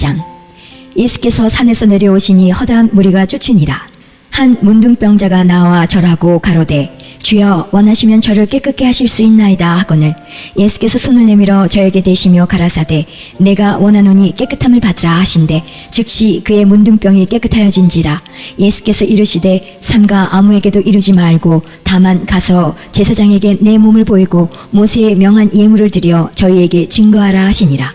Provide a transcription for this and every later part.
8장. 예수께서 산에서 내려오시니 허다한 무리가 쫓으니라. 한 문둥병자가 나와 절하고 가로되 주여 원하시면 저를 깨끗게 하실 수 있나이다 하거늘 예수께서 손을 내밀어 저에게 대시며 가라사대 내가 원하노니 깨끗함을 받으라 하신대 즉시 그의 문둥병이 깨끗하여진지라. 예수께서 이르시되 삼가 아무에게도 이르지 말고 다만 가서 제사장에게 내 몸을 보이고 모세의 명한 예물을 드려 저희에게 증거하라 하시니라.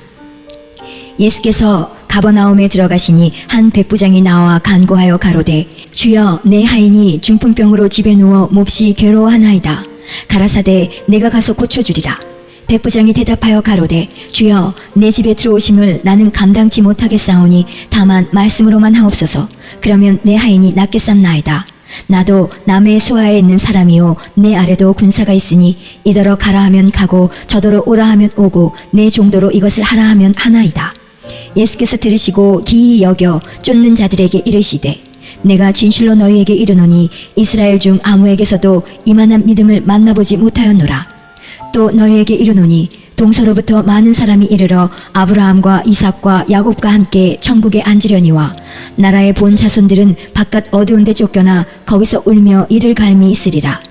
예수께서 가버나움에 들어가시니 한 백부장이 나와 간구하여 가로되 주여 내 하인이 중풍병으로 집에 누워 몹시 괴로워하나이다. 가라사대 내가 가서 고쳐주리라. 백부장이 대답하여 가로되 주여 내 집에 들어오심을 나는 감당치 못하겠사오니 다만 말씀으로만 하옵소서. 그러면 내 하인이 낫겠삼나이다. 나도 남의 수하에 있는 사람이요 내 아래도 군사가 있으니 이더러 가라 하면 가고 저더러 오라 하면 오고 내 종도로 이것을 하라 하면 하나이다. 예수께서 들으시고 기이 여겨 쫓는 자들에게 이르시되 내가 진실로 너희에게 이르노니 이스라엘 중 아무에게서도 이만한 믿음을 만나보지 못하였노라. 또 너희에게 이르노니 동서로부터 많은 사람이 이르러 아브라함과 이삭과 야곱과 함께 천국에 앉으려니와 나라의 본 자손들은 바깥 어두운 데 쫓겨나 거기서 울며 이를 갈미 있으리라.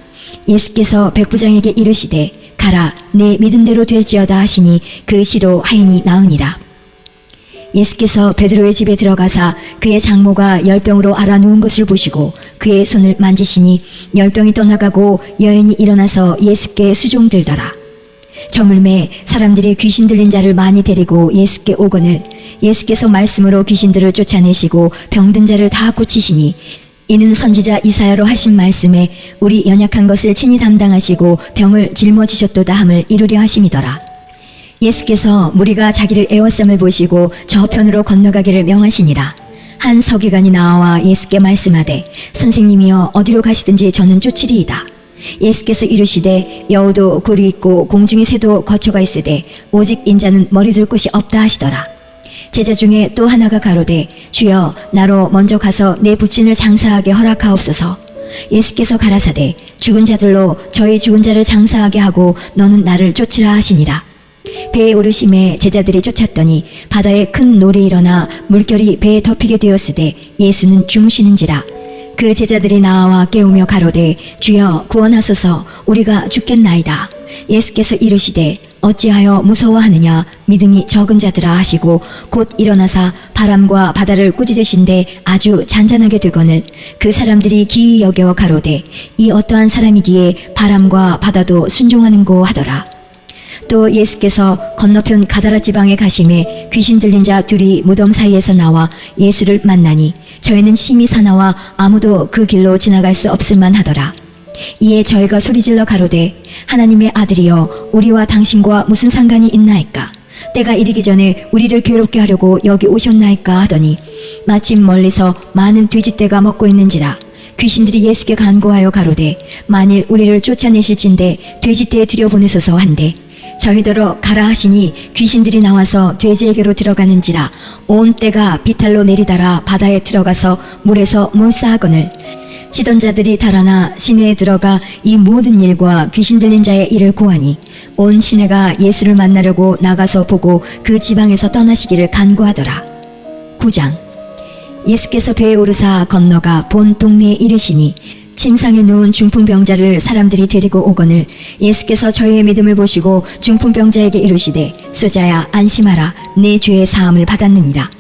예수께서 백부장에게 이르시되 가라 내 믿은 대로 될지어다 하시니 그 시로 하인이 나으니라. 예수께서 베드로의 집에 들어가사 그의 장모가 열병으로 앓아 누운 것을 보시고 그의 손을 만지시니 열병이 떠나가고 여인이 일어나서 예수께 수종들더라. 저물매 사람들이 귀신 들린 자를 많이 데리고 예수께 오거늘 예수께서 말씀으로 귀신들을 쫓아내시고 병든 자를 다 고치시니 이는 선지자 이사야로 하신 말씀에 우리 연약한 것을 친히 담당하시고 병을 짊어지셨도다 함을 이루려 하심이더라. 예수께서 무리가 자기를 애워쌈을 보시고 저편으로 건너가기를 명하시니라. 한 서기관이 나와 예수께 말씀하되 선생님이여 어디로 가시든지 저는 쫓으리이다. 예수께서 이르시되 여우도 굴이 있고 공중의 새도 거처가 있으되 오직 인자는 머리 둘 곳이 없다 하시더라. 제자 중에 또 하나가 가로되 주여 나로 먼저 가서 내 부친을 장사하게 허락하옵소서. 예수께서 가라사대 죽은 자들로 저희 죽은 자를 장사하게 하고 너는 나를 쫓으라 하시니라. 배에 오르심에 제자들이 쫓았더니 바다에 큰 놀이 일어나 물결이 배에 덮이게 되었으되 예수는 주무시는지라. 그 제자들이 나와 깨우며 가로되 주여 구원하소서 우리가 죽겠나이다. 예수께서 이르시되 어찌하여 무서워하느냐 믿음이 적은 자들아 하시고 곧 일어나사 바람과 바다를 꾸짖으신데 아주 잔잔하게 되거늘 그 사람들이 기이 여겨 가로되 이 어떠한 사람이기에 바람과 바다도 순종하는고 하더라. 또 예수께서 건너편 가다라 지방에 가심에 귀신 들린 자 둘이 무덤 사이에서 나와 예수를 만나니 저희는 심히 사나와 아무도 그 길로 지나갈 수 없을만 하더라. 이에 저희가 소리질러 가로되 하나님의 아들이여 우리와 당신과 무슨 상관이 있나이까? 때가 이르기 전에 우리를 괴롭게 하려고 여기 오셨나이까 하더니 마침 멀리서 많은 돼지떼가 먹고 있는지라. 귀신들이 예수께 간구하여 가로되 만일 우리를 쫓아내실진대 돼지떼에 들여보내소서 한대 저희더러 가라 하시니 귀신들이 나와서 돼지에게로 들어가는지라. 온 떼가 비탈로 내리달아 바다에 들어가서 물에서 몰사하거늘 치던 자들이 달아나 시내에 들어가 이 모든 일과 귀신 들린 자의 일을 고하니 온 시내가 예수를 만나려고 나가서 보고 그 지방에서 떠나시기를 간구하더라. 9장. 예수께서 배에 오르사 건너가 본 동네에 이르시니 침상에 누운 중풍병자를 사람들이 데리고 오거늘 예수께서 저희의 믿음을 보시고 중풍병자에게 이르시되 수자야 안심하라 내 죄의 사함을 받았느니라.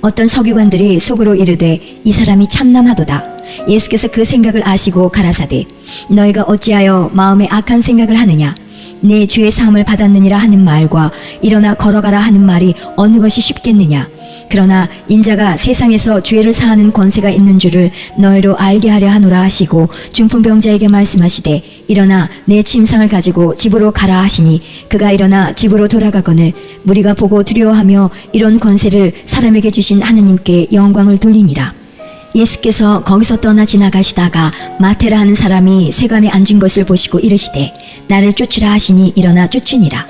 어떤 서기관들이 속으로 이르되 이 사람이 참남하도다. 예수께서 그 생각을 아시고 가라사대 너희가 어찌하여 마음에 악한 생각을 하느냐. 내 죄의 사함을 받았느니라 하는 말과 일어나 걸어가라 하는 말이 어느 것이 쉽겠느냐. 그러나 인자가 세상에서 죄를 사하는 권세가 있는 줄을 너희로 알게 하려 하노라 하시고 중풍병자에게 말씀하시되 일어나 내 침상을 가지고 집으로 가라 하시니 그가 일어나 집으로 돌아가거늘 무리가 보고 두려워하며 이런 권세를 사람에게 주신 하느님께 영광을 돌리니라. 예수께서 거기서 떠나 지나가시다가 마태라 하는 사람이 세관에 앉은 것을 보시고 이르시되 나를 쫓으라 하시니 일어나 쫓으니라.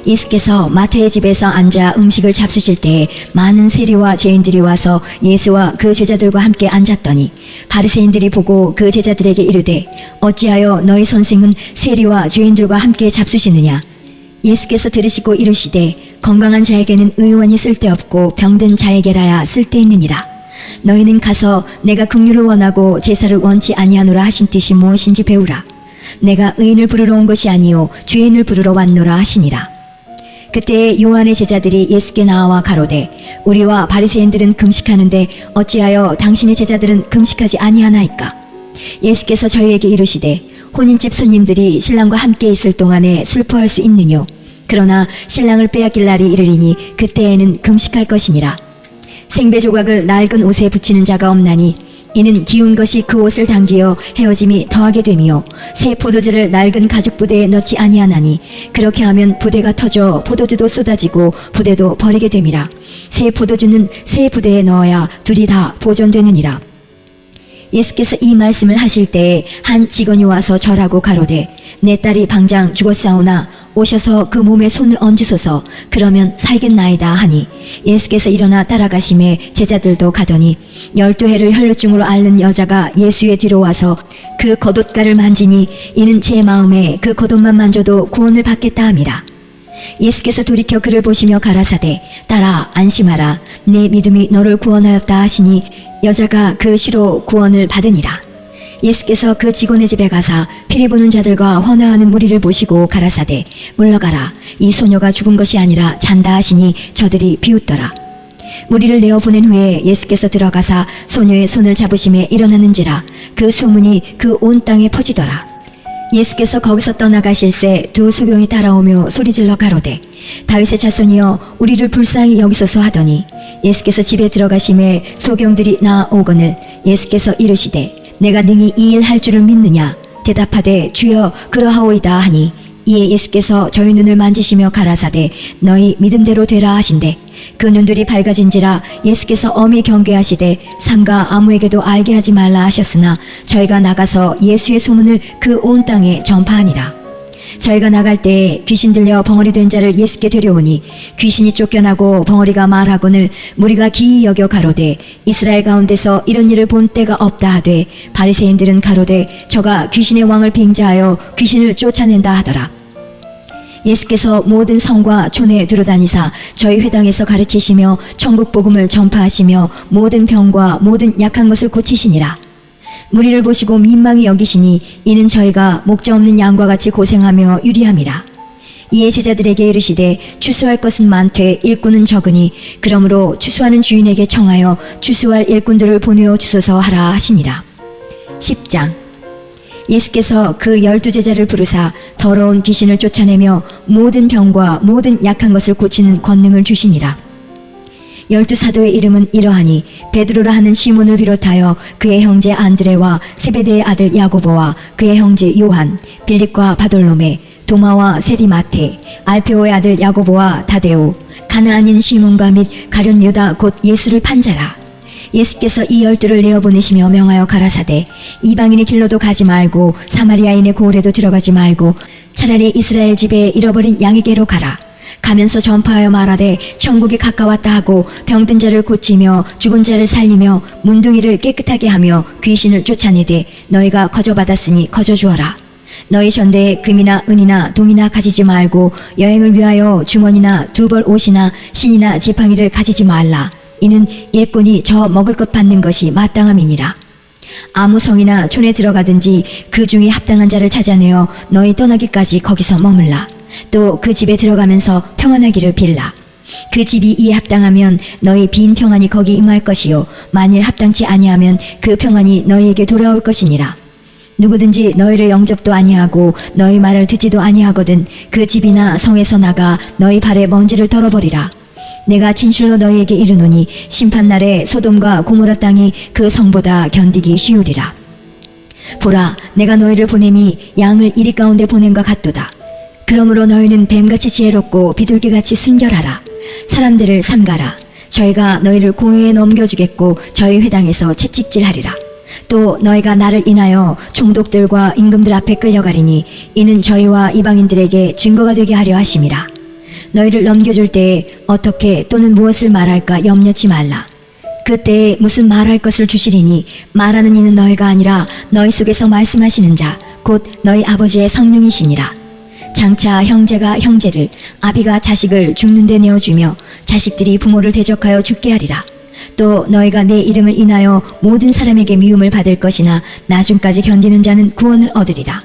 예수께서 마태의 집에서 앉아 음식을 잡수실 때에 많은 세리와 죄인들이 와서 예수와 그 제자들과 함께 앉았더니 바리새인들이 보고 그 제자들에게 이르되 어찌하여 너희 선생은 세리와 죄인들과 함께 잡수시느냐. 예수께서 들으시고 이르시되 건강한 자에게는 의원이 쓸데없고 병든 자에게라야 쓸데있느니라. 너희는 가서 내가 긍휼을 원하고 제사를 원치 아니하노라 하신 뜻이 무엇인지 배우라. 내가 의인을 부르러 온 것이 아니요 죄인을 부르러 왔노라 하시니라. 그때 요한의 제자들이 예수께 나와 가로되 우리와 바리새인들은 금식하는데 어찌하여 당신의 제자들은 금식하지 아니하나이까? 예수께서 저희에게 이르시되 혼인집 손님들이 신랑과 함께 있을 동안에 슬퍼할 수 있느뇨. 그러나 신랑을 빼앗길 날이 이르리니 그때에는 금식할 것이니라. 생배 조각을 낡은 옷에 붙이는 자가 없나니 이는 기운 것이 그 옷을 당기어 헤어짐이 더하게 되며 새 포도주를 낡은 가죽 부대에 넣지 아니하나니 그렇게 하면 부대가 터져 포도주도 쏟아지고 부대도 버리게 됨이라. 새 포도주는 새 부대에 넣어야 둘이 다 보존되느니라. 예수께서 이 말씀을 하실 때에 한 직원이 와서 절하고 가로되 내 딸이 방장 죽었사오나 오셔서 그 몸에 손을 얹으소서. 그러면 살겠나이다 하니 예수께서 일어나 따라가심에 제자들도 가더니 12해를 혈루증으로 앓는 여자가 예수의 뒤로 와서 그 겉옷가를 만지니 이는 제 마음에 그 겉옷만 만져도 구원을 받겠다 함이라. 예수께서 돌이켜 그를 보시며 가라사대 딸아 안심하라 내 믿음이 너를 구원하였다 하시니 여자가 그 시로 구원을 받으니라. 예수께서 그 직원의 집에 가사 피리 부는 자들과 헌화하는 무리를 보시고 가라사대 물러가라 이 소녀가 죽은 것이 아니라 잔다 하시니 저들이 비웃더라. 무리를 내어 보낸 후에 예수께서 들어가사 소녀의 손을 잡으심에 일어나는지라 그 소문이 그 온 땅에 퍼지더라. 예수께서 거기서 떠나가실새 두 소경이 따라오며 소리질러 가로되 다윗의 자손이여 우리를 불쌍히 여기소서 하더니 예수께서 집에 들어가심에 소경들이 나오거늘 예수께서 이르시되 내가 능히 이 일 할 줄을 믿느냐? 대답하되 주여 그러하오이다 하니 이에 예수께서 저희 눈을 만지시며 가라사대 너희 믿음대로 되라 하신대 그 눈들이 밝아진지라. 예수께서 엄히 경계하시되 삼가 아무에게도 알게 하지 말라 하셨으나 저희가 나가서 예수의 소문을 그 온 땅에 전파하니라. 저희가 나갈 때에 귀신 들려 벙어리 된 자를 예수께 데려오니 귀신이 쫓겨나고 벙어리가 말하거늘 무리가 기이 여겨 가로되 이스라엘 가운데서 이런 일을 본 때가 없다 하되 바리새인들은 가로되 저가 귀신의 왕을 빙자하여 귀신을 쫓아낸다 하더라. 예수께서 모든 성과 촌에 두루다니사 저희 회당에서 가르치시며 천국 복음을 전파하시며 모든 병과 모든 약한 것을 고치시니라. 무리를 보시고 민망히 여기시니 이는 저희가 목자 없는 양과 같이 고생하며 유리함이라. 이에 제자들에게 이르시되 추수할 것은 많되 일꾼은 적으니 그러므로 추수하는 주인에게 청하여 추수할 일꾼들을 보내어 주소서 하라 하시니라. 10장. 예수께서 그 12제자를 부르사 더러운 귀신을 쫓아내며 모든 병과 모든 약한 것을 고치는 권능을 주시니라. 12사도의 이름은 이러하니 베드로라 하는 시몬을 비롯하여 그의 형제 안드레와 세베대의 아들 야고보와 그의 형제 요한, 빌립과 바돌로메, 도마와 세리마테, 알페오의 아들 야고보와 다데오, 가나안인 시몬과 및 가룟 유다 곧 예수를 판 자라. 예수께서 이 12를 내어보내시며 명하여 가라사대 이방인의 길로도 가지 말고 사마리아인의 고을에도 들어가지 말고 차라리 이스라엘 집에 잃어버린 양에게로 가라. 가면서 전파하여 말하되 천국이 가까웠다 하고 병든 자를 고치며 죽은 자를 살리며 문둥이를 깨끗하게 하며 귀신을 쫓아내되 너희가 거저받았으니 거저주어라. 너희 전대에 금이나 은이나 동이나 가지지 말고 여행을 위하여 주머니나 두벌 옷이나 신이나 지팡이를 가지지 말라. 이는 일꾼이 저 먹을 것 받는 것이 마땅함이니라. 아무 성이나 촌에 들어가든지 그 중에 합당한 자를 찾아내어 너희 떠나기까지 거기서 머물라. 또 그 집에 들어가면서 평안하기를 빌라. 그 집이 이에 합당하면 너희 빈 평안이 거기 임할 것이요 만일 합당치 아니하면 그 평안이 너희에게 돌아올 것이니라. 누구든지 너희를 영접도 아니하고 너희 말을 듣지도 아니하거든 그 집이나 성에서 나가 너희 발에 먼지를 덜어버리라. 내가 진실로 너희에게 이르노니 심판날에 소돔과 고모라 땅이 그 성보다 견디기 쉬우리라. 보라 내가 너희를 보냄이 양을 이리 가운데 보냄과 같도다. 그러므로 너희는 뱀같이 지혜롭고 비둘기같이 순결하라. 사람들을 삼가라. 저희가 너희를 공회에 넘겨주겠고 저희 회당에서 채찍질하리라. 또 너희가 나를 인하여 총독들과 임금들 앞에 끌려가리니 이는 저희와 이방인들에게 증거가 되게 하려 하심이라. 너희를 넘겨줄 때에 어떻게 또는 무엇을 말할까 염려치 말라. 그때에 무슨 말할 것을 주시리니 말하는 이는 너희가 아니라 너희 속에서 말씀하시는 자 곧 너희 아버지의 성령이시니라. 장차 형제가 형제를, 아비가 자식을 죽는 데 내어주며 자식들이 부모를 대적하여 죽게 하리라. 또 너희가 내 이름을 인하여 모든 사람에게 미움을 받을 것이나 나중까지 견디는 자는 구원을 얻으리라.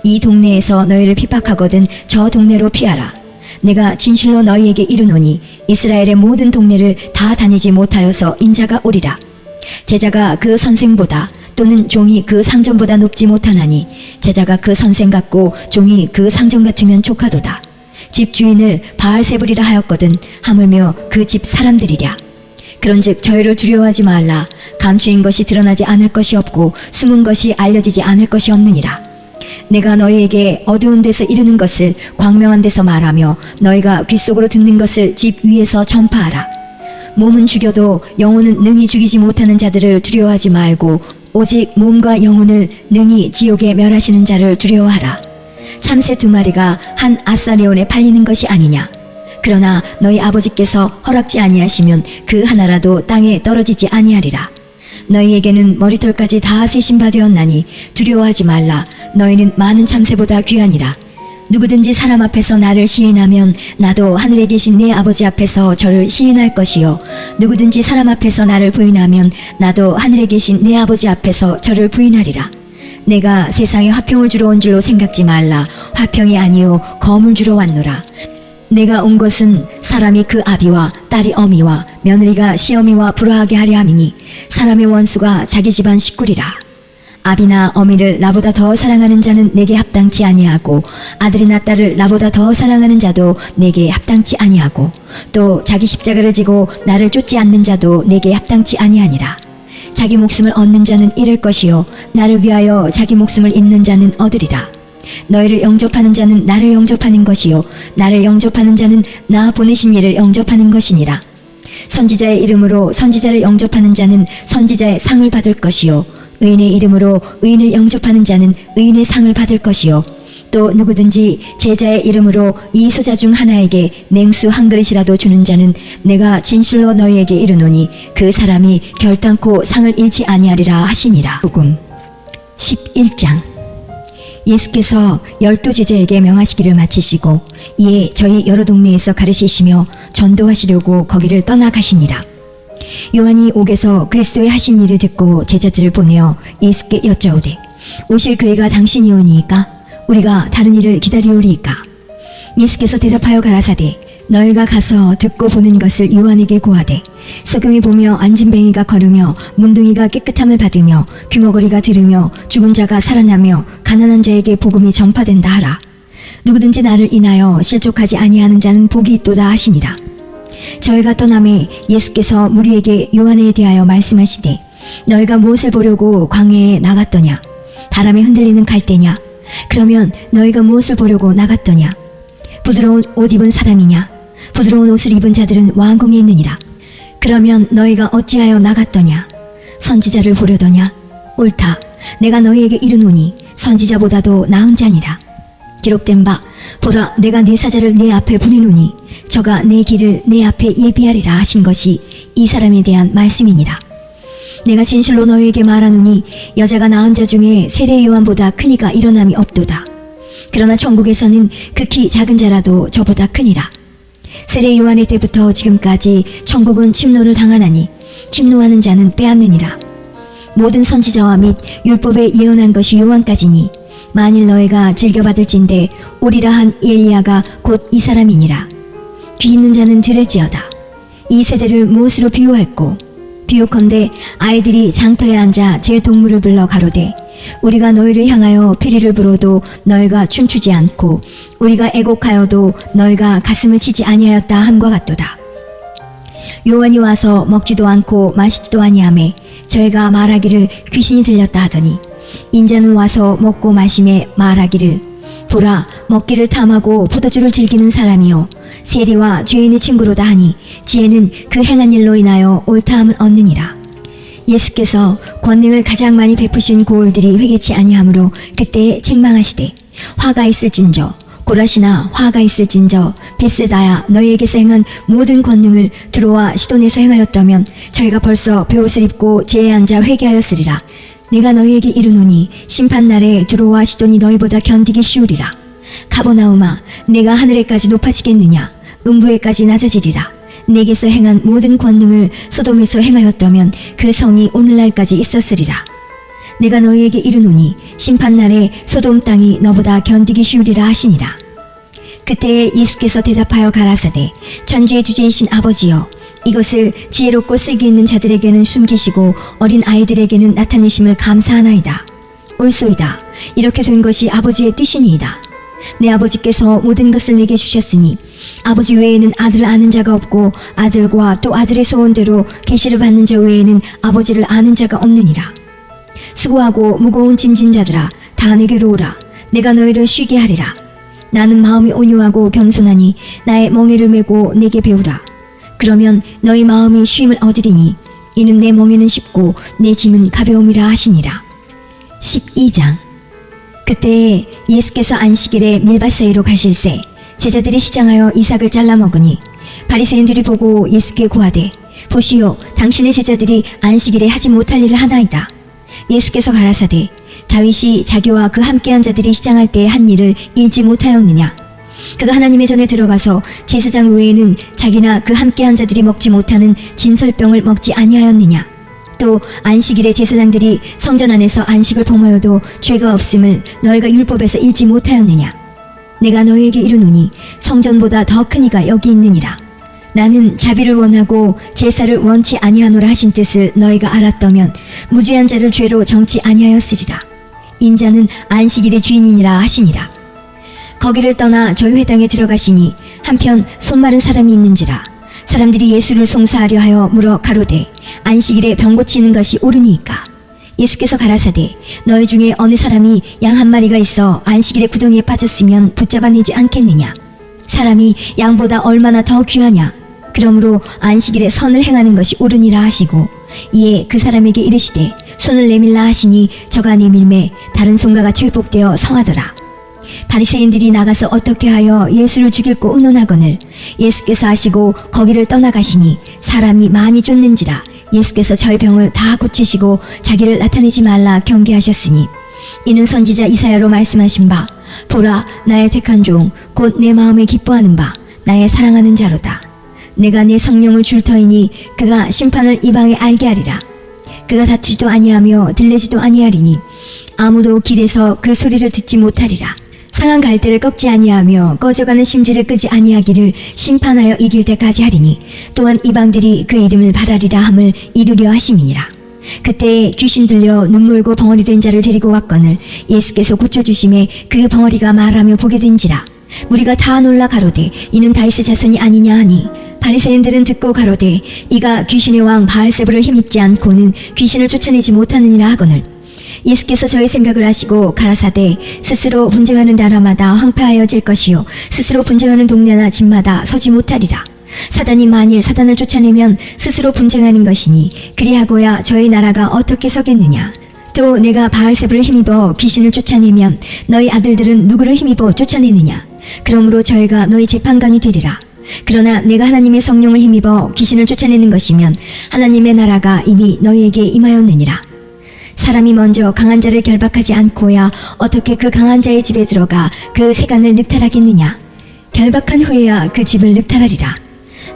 이 동네에서 너희를 핍박하거든 저 동네로 피하라. 내가 진실로 너희에게 이르노니 이스라엘의 모든 동네를 다 다니지 못하여서 인자가 오리라. 제자가 그 선생보다 또는 종이 그 상전보다 높지 못하나니 제자가 그 선생 같고 종이 그 상전 같으면 족하도다. 집 주인을 바알세불이라 하였거든 하물며 그 집 사람들이랴. 그런즉 저희를 두려워하지 말라. 감추인 것이 드러나지 않을 것이 없고 숨은 것이 알려지지 않을 것이 없느니라. 내가 너희에게 어두운 데서 이르는 것을 광명한 데서 말하며 너희가 귓속으로 듣는 것을 집 위에서 전파하라. 몸은 죽여도 영혼은 능히 죽이지 못하는 자들을 두려워하지 말고 오직 몸과 영혼을 능히 지옥에 멸하시는 자를 두려워하라. 참새 2마리가 한 아사리온에 팔리는 것이 아니냐. 그러나 너희 아버지께서 허락지 아니하시면 그 하나라도 땅에 떨어지지 아니하리라. 너희에게는 머리털까지 다 세신 바 되었나니 두려워하지 말라. 너희는 많은 참새보다 귀하니라. 누구든지 사람 앞에서 나를 시인하면 나도 하늘에 계신 내 아버지 앞에서 저를 시인할 것이요 누구든지 사람 앞에서 나를 부인하면 나도 하늘에 계신 내 아버지 앞에서 저를 부인하리라. 내가 세상에 화평을 주러 온 줄로 생각지 말라. 화평이 아니요 검을 주러 왔노라. 내가 온 것은 사람이 그 아비와 딸이 어미와 며느리가 시어미와 불화하게 하려 함이니 사람의 원수가 자기 집안 식구리라. 아비나 어미를 나보다 더 사랑하는 자는 내게 합당치 아니하고 아들이나 딸을 나보다 더 사랑하는 자도 내게 합당치 아니하고 또 자기 십자가를 지고 나를 쫓지 않는 자도 내게 합당치 아니하니라. 자기 목숨을 얻는 자는 잃을 것이요 나를 위하여 자기 목숨을 잃는 자는 얻으리라. 너희를 영접하는 자는 나를 영접하는 것이요 나를 영접하는 자는 나 보내신 이를 영접하는 것이니라. 선지자의 이름으로 선지자를 영접하는 자는 선지자의 상을 받을 것이요 의인의 이름으로 의인을 영접하는 자는 의인의 상을 받을 것이요 또 누구든지 제자의 이름으로 이 소자 중 하나에게 냉수 한 그릇이라도 주는 자는 내가 진실로 너희에게 이르노니 그 사람이 결단코 상을 잃지 아니하리라 하시니라. 복음 11장. 예수께서 12제자에게 명하시기를 마치시고 이에 저희 여러 동네에서 가르치시며 전도하시려고 거기를 떠나가시니라. 요한이 옥에서 그리스도의 하신 일을 듣고 제자들을 보내어 예수께 여짜오되 오실 그 해가 당신이 오니이까 우리가 다른 일을 기다리오리이까. 예수께서 대답하여 가라사대 너희가 가서 듣고 보는 것을 요한에게 고하되 소경이 보며 안진뱅이가 걸으며 문둥이가 깨끗함을 받으며 귀머거리가 들으며 죽은 자가 살아나며 가난한 자에게 복음이 전파된다 하라. 누구든지 나를 인하여 실족하지 아니하는 자는 복이 있도다 하시니라. 저희가 떠남에 예수께서 무리에게 요한에 대하여 말씀하시되 너희가 무엇을 보려고 광야에 나갔더냐. 바람에 흔들리는 갈대냐. 그러면 너희가 무엇을 보려고 나갔더냐. 부드러운 옷 입은 사람이냐. 부드러운 옷을 입은 자들은 왕궁에 있느니라. 그러면 너희가 어찌하여 나갔더냐. 선지자를 보려더냐. 옳다. 내가 너희에게 이르노니 선지자보다도 나은 자니라. 기록된 바 보라 내가 네 사자를 네 앞에 보내노니 저가 내 길을 내 앞에 예비하리라 하신 것이 이 사람에 대한 말씀이니라. 내가 진실로 너희에게 말하노니 여자가 낳은 자 중에 세례 요한보다 큰 이가 일어남이 없도다. 그러나 천국에서는 극히 작은 자라도 저보다 크니라. 세례 요한의 때부터 지금까지 천국은 침노를 당하나니 침노하는 자는 빼앗느니라. 모든 선지자와 및 율법에 예언한 것이 요한까지니 만일 너희가 즐겨받을진대 오리라 한 엘리야가 곧 이 사람이니라. 귀 있는 자는 들을지어다. 이 세대를 무엇으로 비유할꼬. 비유컨대 아이들이 장터에 앉아 제 동물을 불러 가로되 우리가 너희를 향하여 피리를 불어도 너희가 춤추지 않고 우리가 애곡하여도 너희가 가슴을 치지 아니하였다 함과 같도다. 요한이 와서 먹지도 않고 마시지도 아니하매 저희가 말하기를 귀신이 들렸다 하더니 인자는 와서 먹고 마심에 말하기를 보라 먹기를 탐하고 포도주를 즐기는 사람이요 세리와 죄인의 친구로다 하니 지혜는 그 행한 일로 인하여 옳다함을 얻느니라. 예수께서 권능을 가장 많이 베푸신 고을들이 회개치 아니하므로 그때에 책망하시되 화가 있을진저 고라시나 화가 있을진저 벳세다야 너희에게서 행한 모든 권능을 두로와 시돈에서 행하였다면 저희가 벌써 베옷을 입고 제에 앉아 회개하였으리라. 내가 너희에게 이르노니 심판날에 두로와 시돈이 너희보다 견디기 쉬우리라. 가버나움아, 내가 하늘에까지 높아지겠느냐? 음부에까지 낮아지리라. 내게서 행한 모든 권능을 소돔에서 행하였다면 그 성이 오늘날까지 있었으리라. 내가 너희에게 이르노니 심판날에 소돔 땅이 너보다 견디기 쉬우리라 하시니라. 그때 예수께서 대답하여 가라사대, 천지의 주제이신 아버지여, 이것을 지혜롭고 슬기 있는 자들에게는 숨기시고 어린 아이들에게는 나타내심을 감사하나이다. 옳소이다. 이렇게 된 것이 아버지의 뜻이니이다. 내 아버지께서 모든 것을 내게 주셨으니 아버지 외에는 아들을 아는 자가 없고 아들과 또 아들의 소원대로 계시를 받는 자 외에는 아버지를 아는 자가 없느니라. 수고하고 무거운 짐진 자들아, 다 내게로 오라. 내가 너희를 쉬게 하리라. 나는 마음이 온유하고 겸손하니 나의 멍에를 메고 내게 배우라. 그러면 너희 마음이 쉼을 얻으리니 이는 내 멍에는 쉽고 내 짐은 가벼움이라 하시니라. 12장. 그때 예수께서 안식일에 밀밭 사이로 가실새 제자들이 시장하여 이삭을 잘라 먹으니 바리새인들이 보고 예수께 고하되, 보시오, 당신의 제자들이 안식일에 하지 못할 일을 하나이다. 예수께서 가라사대, 다윗이 자기와 그 함께한 자들이 시장할 때 한 일을 잊지 못하였느냐? 그가 하나님의 전에 들어가서 제사장 외에는 자기나 그 함께한 자들이 먹지 못하는 진설병을 먹지 아니하였느냐? 또 안식일에 제사장들이 성전 안에서 안식을 범하여도 죄가 없음을 너희가 율법에서 읽지 못하였느냐? 내가 너희에게 이르노니 성전보다 더 큰 이가 여기 있느니라. 나는 자비를 원하고 제사를 원치 아니하노라 하신 뜻을 너희가 알았더면 무죄한 자를 죄로 정치 아니하였으리라. 인자는 안식일의 주인이니라 하시니라. 거기를 떠나 저희 회당에 들어가시니 한편 손 마른 사람이 있는지라. 사람들이 예수를 송사하려 하여 물어 가로되, 안식일에 병 고치는 것이 옳으니이까? 예수께서 가라사대, 너희 중에 어느 사람이 양 한 마리가 있어 안식일에 구덩이에 빠졌으면 붙잡아내지 않겠느냐? 사람이 양보다 얼마나 더 귀하냐? 그러므로 안식일에 선을 행하는 것이 옳으니라 하시고, 이에 그 사람에게 이르시되 손을 내밀라 하시니 저가 내밀매 다른 손과 같이 회복되어 성하더라. 바리새인들이 나가서 어떻게 하여 예수를 죽일고 의논하거늘 예수께서 하시고 거기를 떠나가시니 사람이 많이 쫓는지라. 예수께서 저의 병을 다 고치시고 자기를 나타내지 말라 경계하셨으니, 이는 선지자 이사야로 말씀하신 바, 보라, 나의 택한 종 곧 내 마음에 기뻐하는 바 나의 사랑하는 자로다. 내가 내 성령을 줄 터이니 그가 심판을 이방에 알게 하리라. 그가 다투지도 아니하며 들레지도 아니하리니 아무도 길에서 그 소리를 듣지 못하리라. 상한 갈대를 꺾지 아니하며 꺼져가는 심지를 끄지 아니하기를 심판하여 이길 때까지 하리니 또한 이방들이 그 이름을 바라리라 함을 이루려 하심이니라. 그때 귀신 들려 눈물고 벙어리 된 자를 데리고 왔거늘 예수께서 고쳐주심에 그 벙어리가 말하며 보게 된지라. 무리가 다 놀라 가로되, 이는 다윗의 자손이 아니냐 하니, 바리새인들은 듣고 가로되, 이가 귀신의 왕 바알세불을 힘입지 않고는 귀신을 쫓아내지 못하느니라 하거늘 예수께서 저의 생각을 하시고 가라사대, 스스로 분쟁하는 나라마다 황폐하여질 것이요 스스로 분쟁하는 동네나 집마다 서지 못하리라. 사단이 만일 사단을 쫓아내면 스스로 분쟁하는 것이니 그리하고야 저희 나라가 어떻게 서겠느냐? 또 내가 바알세불을 힘입어 귀신을 쫓아내면 너희 아들들은 누구를 힘입어 쫓아내느냐? 그러므로 저희가 너희 재판관이 되리라. 그러나 내가 하나님의 성령을 힘입어 귀신을 쫓아내는 것이면 하나님의 나라가 이미 너희에게 임하였느니라. 사람이 먼저 강한 자를 결박하지 않고야 어떻게 그 강한 자의 집에 들어가 그 세간을 늑탈하겠느냐? 결박한 후에야 그 집을 늑탈하리라.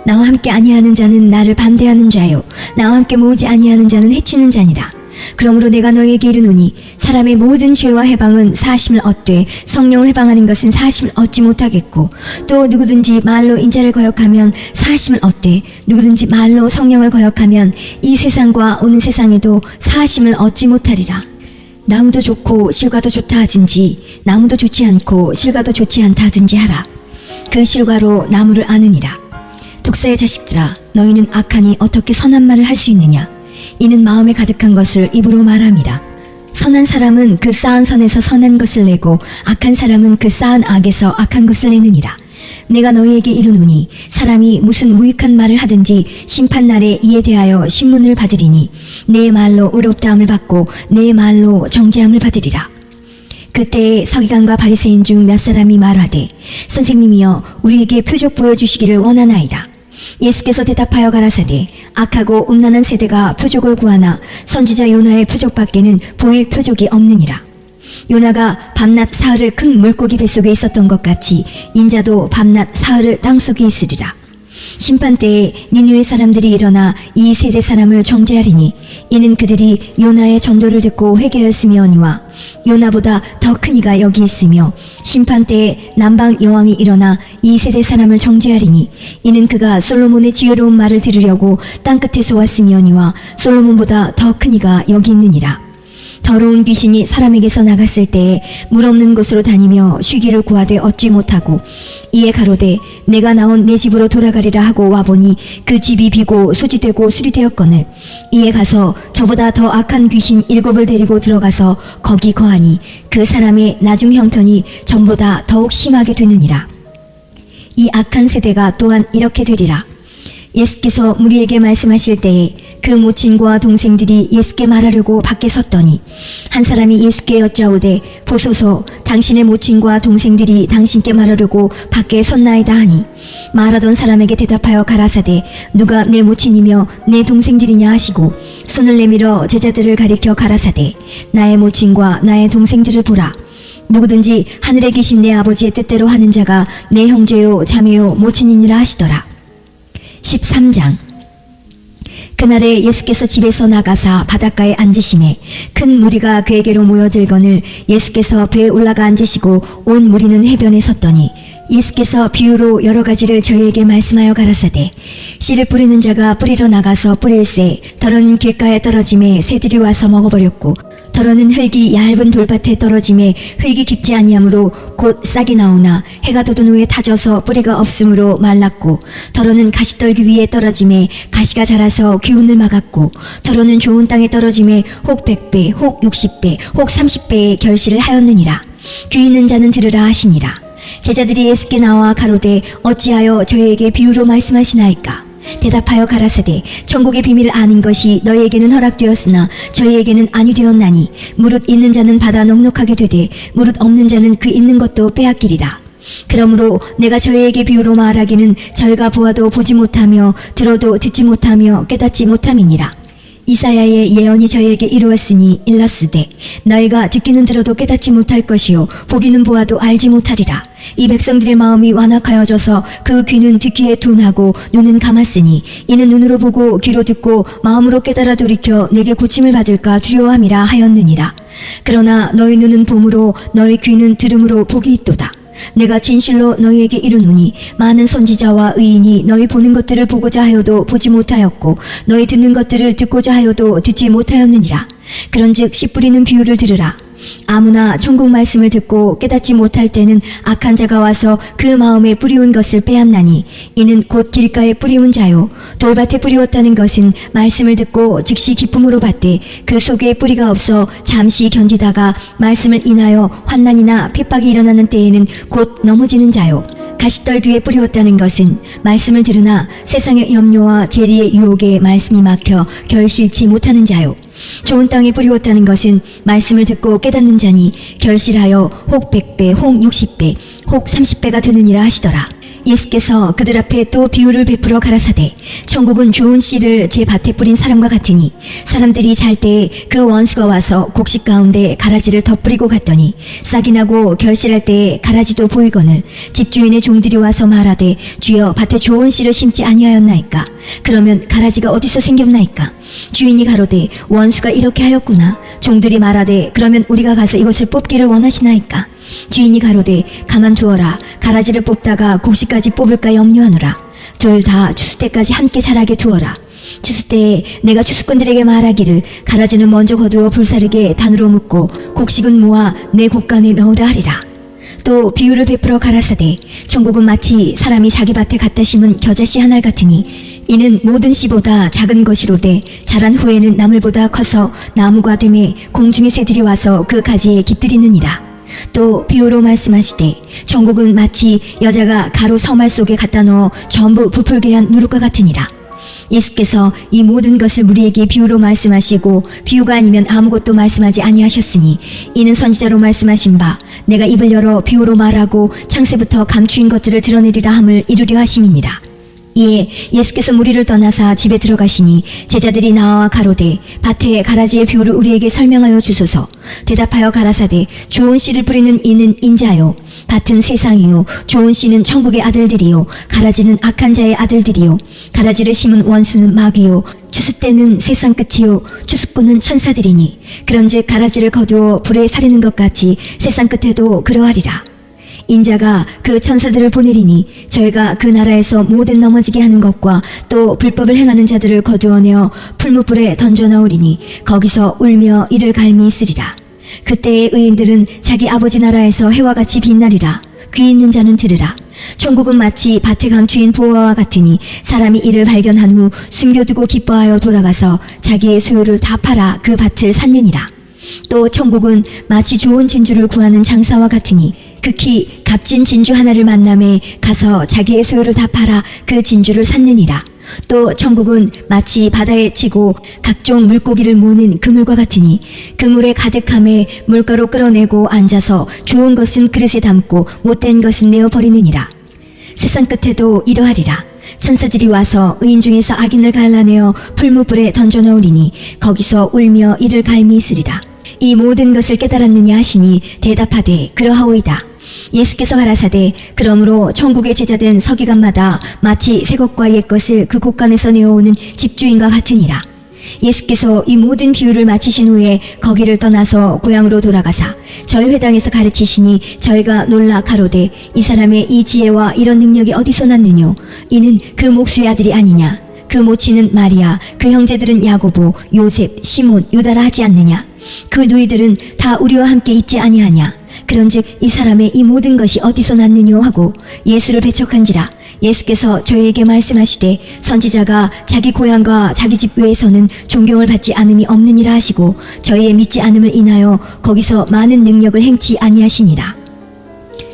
나와 함께 아니하는 자는 나를 반대하는 자요 나와 함께 모으지 아니하는 자는 해치는 자니라. 그러므로 내가 너희에게 이르노니 사람의 모든 죄와 해방은 사심을 얻되 성령을 해방하는 것은 사심을 얻지 못하겠고, 또 누구든지 말로 인자를 거역하면 사심을 얻되 누구든지 말로 성령을 거역하면 이 세상과 오는 세상에도 사심을 얻지 못하리라. 나무도 좋고 실과도 좋다 하든지 나무도 좋지 않고 실과도 좋지 않다 하든지 하라. 그 실과로 나무를 아느니라. 독사의 자식들아, 너희는 악하니 어떻게 선한 말을 할 수 있느냐? 이는 마음에 가득한 것을 입으로 말함이라. 선한 사람은 그 쌓은 선에서 선한 것을 내고 악한 사람은 그 쌓은 악에서 악한 것을 내느니라. 내가 너희에게 이르노니 사람이 무슨 무익한 말을 하든지 심판날에 이에 대하여 신문을 받으리니 내 말로 의롭다함을 받고 내 말로 정죄함을 받으리라. 그때 서기관과 바리새인 중 몇 사람이 말하되, 선생님이여, 우리에게 표적 보여주시기를 원하나이다. 예수께서 대답하여 가라사대, 악하고 음란한 세대가 표적을 구하나 선지자 요나의 표적밖에는 보일 표적이 없느니라. 요나가 밤낮 사흘을 큰 물고기 뱃속에 있었던 것 같이 인자도 밤낮 사흘을 땅속에 있으리라. 심판 때에 니느웨 사람들이 일어나 이 세대 사람을 정죄하리니 이는 그들이 요나의 전도를 듣고 회개하였으며니와 요나보다 더 큰 이가 여기 있으며 심판 때에 남방 여왕이 일어나 이 세대 사람을 정죄하리니 이는 그가 솔로몬의 지혜로운 말을 들으려고 땅끝에서 왔으며니와 솔로몬보다 더 큰 이가 여기 있느니라. 더러운 귀신이 사람에게서 나갔을 때에 물 없는 곳으로 다니며 쉬기를 구하되 얻지 못하고 이에 가로되 내가 나온 내 집으로 돌아가리라 하고 와보니 그 집이 비고 소지되고 수리되었거늘 이에 가서 저보다 더 악한 귀신 7을 데리고 들어가서 거기 거하니 그 사람의 나중 형편이 전보다 더욱 심하게 되느니라. 이 악한 세대가 또한 이렇게 되리라. 예수께서 무리에게 말씀하실 때에 그 모친과 동생들이 예수께 말하려고 밖에 섰더니 한 사람이 예수께 여짜오되 보소서 당신의 모친과 동생들이 당신께 말하려고 밖에 섰나이다 하니 말하던 사람에게 대답하여 가라사대 누가 내 모친이며 내 동생들이냐 하시고 손을 내밀어 제자들을 가리켜 가라사대 나의 모친과 나의 동생들을 보라. 누구든지 하늘에 계신 내 아버지의 뜻대로 하는 자가 내 형제요 자매요 모친이니라 하시더라. 13장. 그날에 예수께서 집에서 나가사 바닷가에 앉으시매 큰 무리가 그에게로 모여들거늘 예수께서 배에 올라가 앉으시고 온 무리는 해변에 섰더니 예수께서 비유로 여러 가지를 저희에게 말씀하여 가라사대 씨를 뿌리는 자가 뿌리러 나가서 뿌릴새 더러는 길가에 떨어짐에 새들이 와서 먹어버렸고 더러는 흙이 얇은 돌밭에 떨어짐에 흙이 깊지 아니하므로 곧 싹이 나오나 해가 돋은 후에 타져서 뿌리가 없으므로 말랐고 더러는 가시떨기 위에 떨어짐에 가시가 자라서 기운을 막았고 더러는 좋은 땅에 떨어짐에 혹 100배 혹 60배 혹 30배의 결실을 하였느니라. 귀 있는 자는 들으라 하시니라. 제자들이 예수께 나와 가로되 어찌하여 저희에게 비유로 말씀하시나이까? 대답하여 가라사대 천국의 비밀을 아는 것이 너희에게는 허락되었으나 저희에게는 아니 되었나니 무릇 있는 자는 받아 넉넉하게 되되 무릇 없는 자는 그 있는 것도 빼앗기리라. 그러므로 내가 저희에게 비유로 말하기는 저희가 보아도 보지 못하며 들어도 듣지 못하며 깨닫지 못함이니라. 이사야의 예언이 저희에게 이루었으니 일렀으되 너희가 듣기는 들어도 깨닫지 못할 것이요 보기는 보아도 알지 못하리라. 이 백성들의 마음이 완악하여져서 그 귀는 듣기에 둔하고 눈은 감았으니 이는 눈으로 보고 귀로 듣고 마음으로 깨달아 돌이켜 내게 고침을 받을까 두려워함이라 하였느니라. 그러나 너희 눈은 봄으로 너희 귀는 들음으로 복이 있도다. 내가 진실로 너희에게 이르노니 많은 선지자와 의인이 너희 보는 것들을 보고자 하여도 보지 못하였고 너희 듣는 것들을 듣고자 하여도 듣지 못하였느니라. 그런즉 씨 뿌리는 비유를 들으라. 아무나 천국 말씀을 듣고 깨닫지 못할 때는 악한 자가 와서 그 마음에 뿌리운 것을 빼앗나니 이는 곧 길가에 뿌리운 자요 돌밭에 뿌리웠다는 것은 말씀을 듣고 즉시 기쁨으로 받되 그 속에 뿌리가 없어 잠시 견디다가 말씀을 인하여 환난이나 핍박이 일어나는 때에는 곧 넘어지는 자요 가시떨기에 뿌리웠다는 것은 말씀을 들으나 세상의 염려와 재리의 유혹에 말씀이 막혀 결실치 못하는 자요 좋은 땅에 뿌리웠다는 것은 말씀을 듣고 깨닫는 자니 결실하여 혹 100배 혹 60배 혹 30배가 되느니라 하시더라. 예수께서 그들 앞에 또 비유를 베풀어 가라사대 천국은 좋은 씨를 제 밭에 뿌린 사람과 같으니 사람들이 잘 때에 그 원수가 와서 곡식 가운데 가라지를 덧뿌리고 갔더니 싹이 나고 결실할 때에 가라지도 보이거늘 집주인의 종들이 와서 말하되 주여 밭에 좋은 씨를 심지 아니하였나이까? 그러면 가라지가 어디서 생겼나이까? 주인이 가로되 원수가 이렇게 하였구나. 종들이 말하되 그러면 우리가 가서 이것을 뽑기를 원하시나이까? 주인이 가로되 가만두어라. 가라지를 뽑다가 곡식까지 뽑을까 염려하노라. 둘 다 추수 때까지 함께 자라게 두어라. 추수 때에 내가 추수꾼들에게 말하기를 가라지는 먼저 거두어 불사르게 단으로 묶고 곡식은 모아 내 곡간에 넣으라 하리라. 또 비유를 베풀어 가라사대 천국은 마치 사람이 자기 밭에 갖다 심은 겨자씨 한 알 같으니 이는 모든 씨보다 작은 것이로되 자란 후에는 나물보다 커서 나무가 되매 공중의 새들이 와서 그 가지에 깃들이느니라. 또 비유로 말씀하시되 천국은 마치 여자가 가루 서말 속에 갖다 넣어 전부 부풀게 한 누룩과 같으니라. 예수께서 이 모든 것을 우리에게 비유로 말씀하시고 비유가 아니면 아무것도 말씀하지 아니하셨으니 이는 선지자로 말씀하신 바 내가 입을 열어 비유로 말하고 창세부터 감추인 것들을 드러내리라 함을 이루려 하심이니라. 이에 예수께서 무리를 떠나사 집에 들어가시니 제자들이 나와 가로되 밭에 가라지의 비유를 우리에게 설명하여 주소서. 대답하여 가라사대 좋은 씨를 뿌리는 이는 인자요 밭은 세상이요 좋은 씨는 천국의 아들들이요 가라지는 악한 자의 아들들이요 가라지를 심은 원수는 마귀요 추수 때는 세상 끝이요 추수꾼은 천사들이니 그런즉 가라지를 거두어 불에 사리는 것 같이 세상 끝에도 그러하리라. 인자가 그 천사들을 보내리니 저희가 그 나라에서 모든 넘어지게 하는 것과 또 불법을 행하는 자들을 거두어내어 풀무불에 던져 넣으리니 거기서 울며 이를 갈미 있으리라. 그때의 의인들은 자기 아버지 나라에서 해와 같이 빛나리라. 귀 있는 자는 들으라. 천국은 마치 밭에 감추인 보화와 같으니 사람이 이를 발견한 후 숨겨두고 기뻐하여 돌아가서 자기의 소유를 다 팔아 그 밭을 샀느니라. 또 천국은 마치 좋은 진주를 구하는 장사와 같으니 극히 값진 진주 하나를 만남에 가서 자기의 소유를 다 팔아 그 진주를 샀느니라. 또 천국은 마치 바다에 치고 각종 물고기를 모으는 그물과 같으니 그물에 가득함에 물가로 끌어내고 앉아서 좋은 것은 그릇에 담고 못된 것은 내어 버리느니라. 세상 끝에도 이러하리라. 천사들이 와서 의인 중에서 악인을 갈라내어 풀무불에 던져 넣으리니 거기서 울며 이를 갈미 있으리라. 이 모든 것을 깨달았느냐 하시니 대답하되 그러하오이다. 예수께서 가라사대 그러므로 천국의 제자된 서기관마다 마치 새 것과 옛 것을 그 곳간에서 내어오는 집주인과 같으니라. 예수께서 이 모든 비유를 마치신 후에 거기를 떠나서 고향으로 돌아가사 저희 회당에서 가르치시니 저희가 놀라 가로되 이 사람의 이 지혜와 이런 능력이 어디서 났느뇨? 이는 그 목수의 아들이 아니냐? 그 모친은 마리아, 그 형제들은 야고보, 요셉, 시몬, 유다라 하지 않느냐? 그 누이들은 다 우리와 함께 있지 아니하냐? 그런즉 이 사람의 이 모든 것이 어디서 났느뇨 하고 예수를 배척한지라. 예수께서 저희에게 말씀하시되 선지자가 자기 고향과 자기 집 외에서는 존경을 받지 않음이 없느니라 하시고 저희의 믿지 않음을 인하여 거기서 많은 능력을 행치 아니하시니라.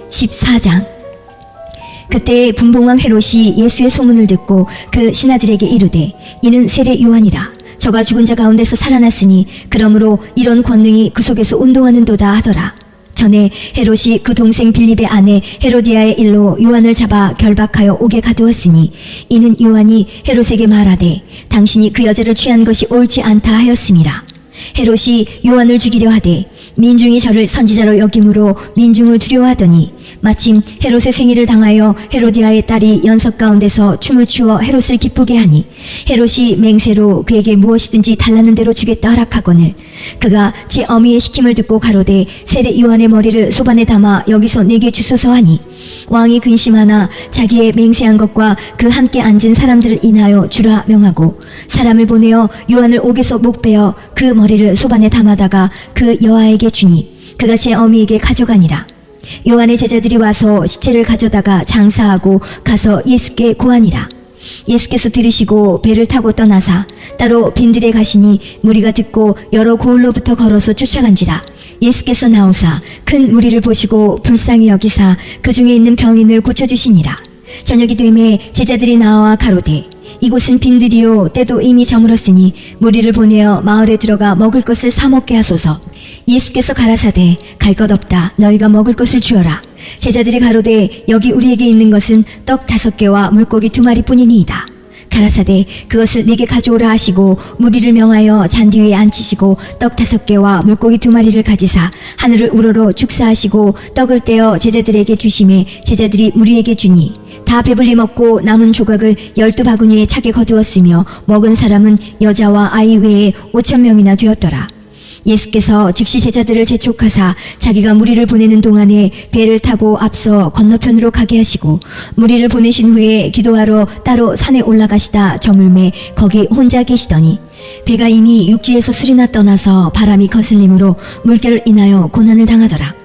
14장. 그때 분봉왕 헤롯이 예수의 소문을 듣고 그 신하들에게 이르되 이는 세례 요한이라. 저가 죽은 자 가운데서 살아났으니 그러므로 이런 권능이 그 속에서 운동하는도다 하더라. 전에 헤롯이 그 동생 빌립의 아내 헤로디아의 일로 요한을 잡아 결박하여 옥에 가두었으니 이는 요한이 헤롯에게 말하되 당신이 그 여자를 취한 것이 옳지 않다 하였음이라. 헤롯이 요한을 죽이려 하되 민중이 저를 선지자로 여김으로 민중을 두려워하더니 마침 헤롯의 생일을 당하여 헤로디아의 딸이 연석 가운데서 춤을 추어 헤롯을 기쁘게 하니 헤롯이 맹세로 그에게 무엇이든지 달라는 대로 주겠다 허락하거늘 그가 제 어미의 시킴을 듣고 가로되 세례 요한의 머리를 소반에 담아 여기서 내게 주소서 하니 왕이 근심하나 자기의 맹세한 것과 그 함께 앉은 사람들을 인하여 주라 명하고 사람을 보내어 요한을 옥에서 목베어 그 머리를 소반에 담아다가 그 여아에게 주니 그가 제 어미에게 가져가니라. 요한의 제자들이 와서 시체를 가져다가 장사하고 가서 예수께 고하니라. 예수께서 들으시고 배를 타고 떠나사 따로 빈들에 가시니 무리가 듣고 여러 고을로부터 걸어서 쫓아간지라. 예수께서 나오사 큰 무리를 보시고 불쌍히 여기사 그 중에 있는 병인을 고쳐주시니라. 저녁이 되매 제자들이 나와 가로되 이곳은 빈들이요 때도 이미 저물었으니 무리를 보내어 마을에 들어가 먹을 것을 사 먹게 하소서. 예수께서 가라사대 갈 것 없다. 너희가 먹을 것을 주어라. 제자들이 가로되 여기 우리에게 있는 것은 떡 5개와 물고기 2마리 뿐이니이다. 가라사대 그것을 네게 가져오라 하시고 무리를 명하여 잔디 위에 앉히시고 떡 5개와 물고기 2마리를 가지사 하늘을 우러러 축사하시고 떡을 떼어 제자들에게 주시매 제자들이 무리에게 주니 다 배불리 먹고 남은 조각을 12바구니에 차게 거두었으며 먹은 사람은 여자와 아이 외에 5,000명이나 되었더라. 예수께서 즉시 제자들을 재촉하사 자기가 무리를 보내는 동안에 배를 타고 앞서 건너편으로 가게 하시고 무리를 보내신 후에 기도하러 따로 산에 올라가시다 저물매 거기 혼자 계시더니 배가 이미 육지에서 술이나 떠나서 바람이 거슬림으로 물결을 인하여 고난을 당하더라.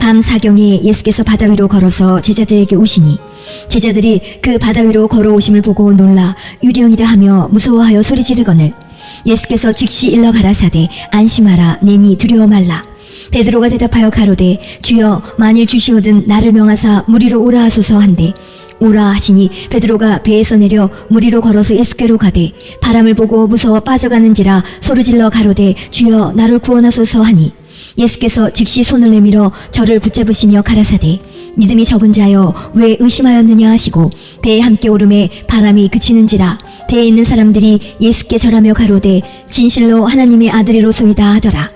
밤 사경에 예수께서 바다 위로 걸어서 제자들에게 오시니 제자들이 그 바다 위로 걸어오심을 보고 놀라 유령이라 하며 무서워하여 소리 지르거늘 예수께서 즉시 일러 가라사대 안심하라 내니 두려워 말라. 베드로가 대답하여 가로되 주여 만일 주시오든 나를 명하사 무리로 오라 하소서 한데 오라 하시니 베드로가 배에서 내려 무리로 걸어서 예수께로 가되 바람을 보고 무서워 빠져가는지라 소리질러 가로되 주여 나를 구원하소서 하니 예수께서 즉시 손을 내밀어 저를 붙잡으시며 가라사대 믿음이 적은 자여 왜 의심하였느냐 하시고 배에 함께 오름에 바람이 그치는지라 배에 있는 사람들이 예수께 절하며 가로되 진실로 하나님의 아들이로소이다 하더라.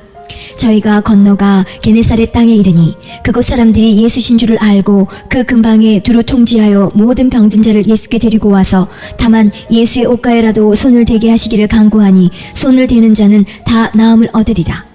저희가 건너가 게네사렛 땅에 이르니 그곳 사람들이 예수신 줄을 알고 그 근방에 두루 통지하여 모든 병든 자를 예수께 데리고 와서 다만 예수의 옷가에라도 손을 대게 하시기를 간구하니 손을 대는 자는 다 나음을 얻으리라.